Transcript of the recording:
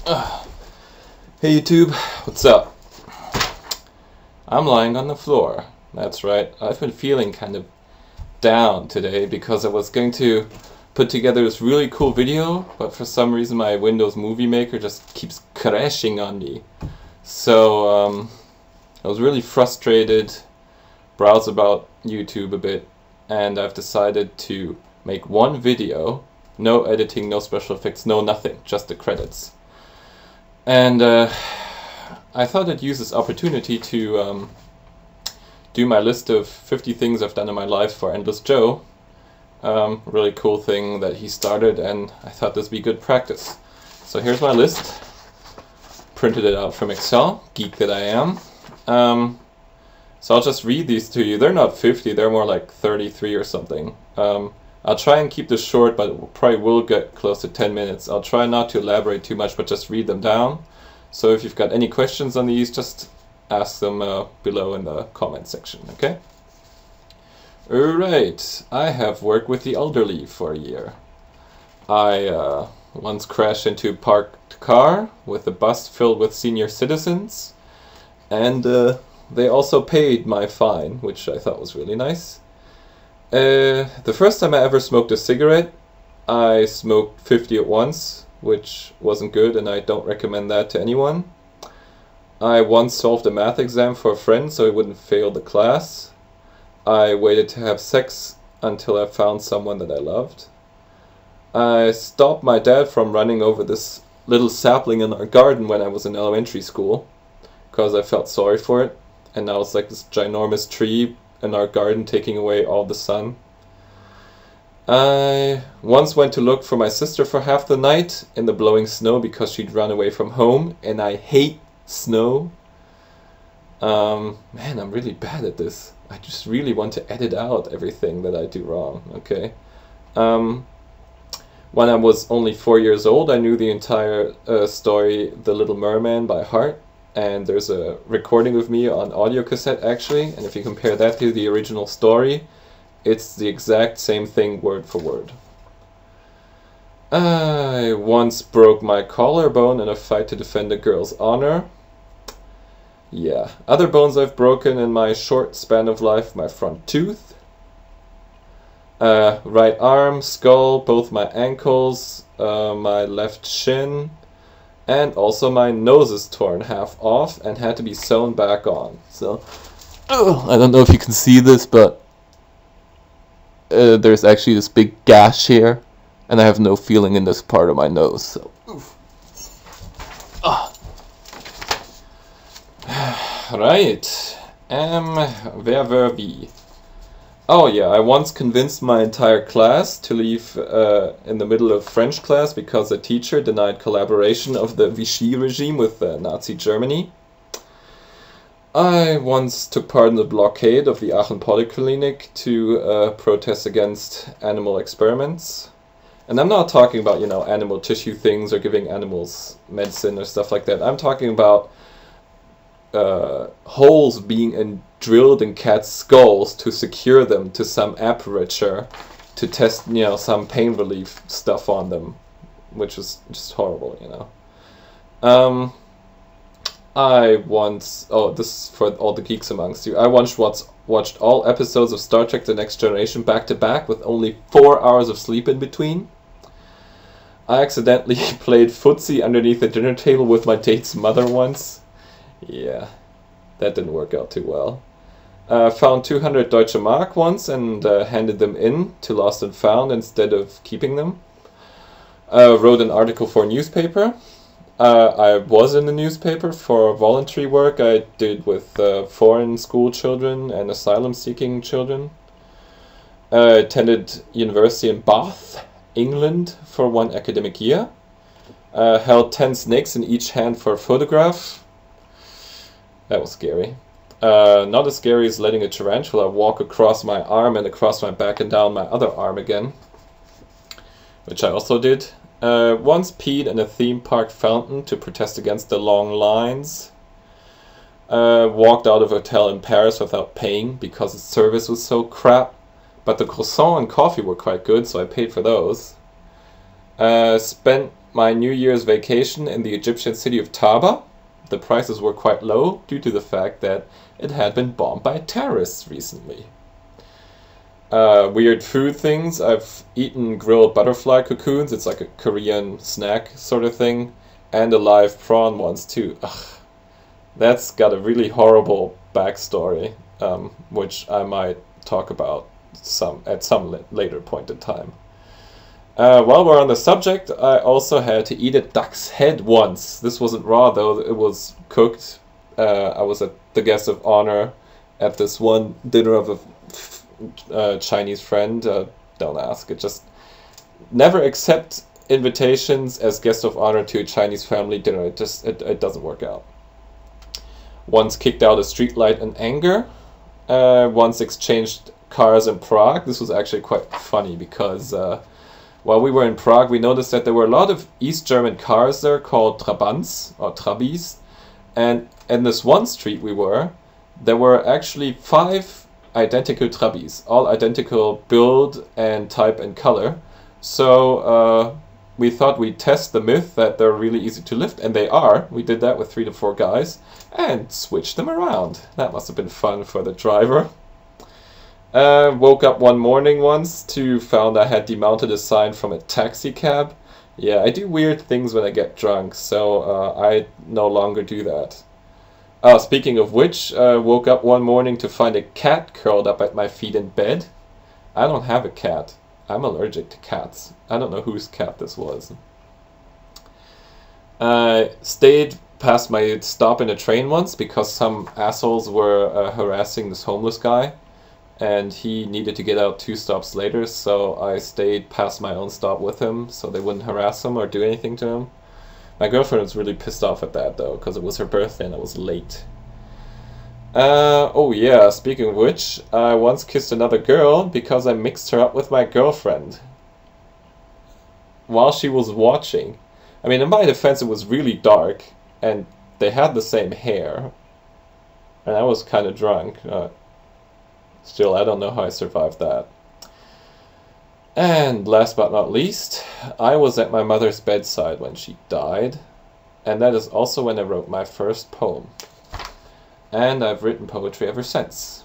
Hey YouTube, what's up? I'm lying on the floor. That's right, I've been feeling kind of down today because I was going to put together this really cool video, but for some reason my Windows Movie Maker just keeps crashing on me. So I was really frustrated, browsed about YouTube a bit, and I've decided to make one video, no editing, no special effects, no nothing, just the credits. And I thought I'd use this opportunity to do my list of 50 things I've done in my life for endlessjoe. Really cool thing that he started, and I thought this would be good practice. So here's my list. Printed it out from Excel, geek that I am. So I'll just read these to you. They're not 50, they're more like 33 or something. I'll try and keep this short, but probably will get close to 10 minutes. I'll try not to elaborate too much, but just read them down. So if you've got any questions on these, just ask them below in the comment section, okay? Alright, I have worked with the elderly for a year. I once crashed into a parked car with a bus filled with senior citizens, and they also paid my fine, which I thought was really nice. The first time I ever smoked a cigarette, I smoked 50 at once, which wasn't good, and I don't recommend that to anyone. I once solved a math exam for a friend so he wouldn't fail the class. I waited to have sex until I found someone that I loved. I stopped my dad from running over this little sapling in our garden when I was in elementary school, because I felt sorry for it, and now it's like this ginormous tree in our garden taking away all the sun. I once went to look for my sister for half the night in the blowing snow because she'd run away from home, and I hate snow. Man, I'm really bad at this. I just really want to edit out everything that I do wrong, okay? When I was only 4 years old, I knew the entire story The Little Merman by heart. And there's a recording of me on audio cassette actually, and if you compare that to the original story, it's the exact same thing word for word. I once broke my collarbone in a fight to defend a girl's honor. Yeah, other bones I've broken in my short span of life: my front tooth, right arm, skull, both my ankles, my left shin, and also my nose is torn half off and had to be sewn back on. So, I don't know if you can see this, but there's actually this big gash here, and I have no feeling in this part of my nose. So, right. Where were we? Oh yeah, I once convinced my entire class to leave in the middle of French class because a teacher denied collaboration of the Vichy regime with Nazi Germany. I once took part in the blockade of the Aachen Polyclinic to protest against animal experiments. And I'm not talking about, animal tissue things or giving animals medicine or stuff like that. I'm talking about holes being drilled in cats' skulls to secure them to some apparature to test, some pain relief stuff on them, which is just horrible, I once, this is for all the geeks amongst you, I once watched all episodes of Star Trek The Next Generation back to back with only 4 hours of sleep in between. I accidentally played footsie underneath the dinner table with my date's mother once. Yeah, that didn't work out too well. Found 200 Deutsche Mark once and handed them in to Lost and Found instead of keeping them. Wrote an article for a newspaper. I was in the newspaper for voluntary work I did with foreign school children and asylum-seeking children. Attended university in Bath, England for 1 academic year. Held 10 snakes in each hand for a photograph. That was scary. Not as scary as letting a tarantula walk across my arm and across my back and down my other arm again, which I also did. Once peed in a theme park fountain to protest against the long lines. Walked out of a hotel in Paris without paying because the service was so crap, but the croissant and coffee were quite good, so I paid for those. Spent my New Year's vacation in the Egyptian city of Taba. The prices were quite low due to the fact that it had been bombed by terrorists recently. Weird food things. I've eaten grilled butterfly cocoons. It's like a Korean snack sort of thing. And a live prawn once too. Ugh, that's got a really horrible backstory, which I might talk about at some later point in time. While we're on the subject, I also had to eat a duck's head once. This wasn't raw though, it was cooked. I was the guest of honor at this one dinner of a Chinese friend. Don't ask, it just never accept invitations as guest of honor to a Chinese family dinner. It doesn't work out. Once kicked out a streetlight in anger. Once exchanged cars in Prague. This was actually quite funny because while we were in Prague, we noticed that there were a lot of East German cars there called Trabants or Trabis. And in this one street there were actually 5 identical Trabis, all identical build and type and color. So we thought we'd test the myth that they're really easy to lift, and they are. We did that with 3 to 4 guys and switched them around. That must have been fun for the driver. Woke up one morning once to found I had demounted a sign from a taxi cab. Yeah, I do weird things when I get drunk, so I no longer do that. Speaking of which, woke up one morning to find a cat curled up at my feet in bed. I don't have a cat. I'm allergic to cats. I don't know whose cat this was. I stayed past my stop in a train once because some assholes were harassing this homeless guy. And he needed to get out 2 stops later, so I stayed past my own stop with him so they wouldn't harass him or do anything to him. My girlfriend was really pissed off at that though, because it was her birthday and I was late. Oh yeah, speaking of which, I once kissed another girl because I mixed her up with my girlfriend while she was watching. I mean, in my defense, it was really dark and they had the same hair, and I was kind of drunk. Still, I don't know how I survived that. And last but not least, I was at my mother's bedside when she died, and that is also when I wrote my first poem. And I've written poetry ever since.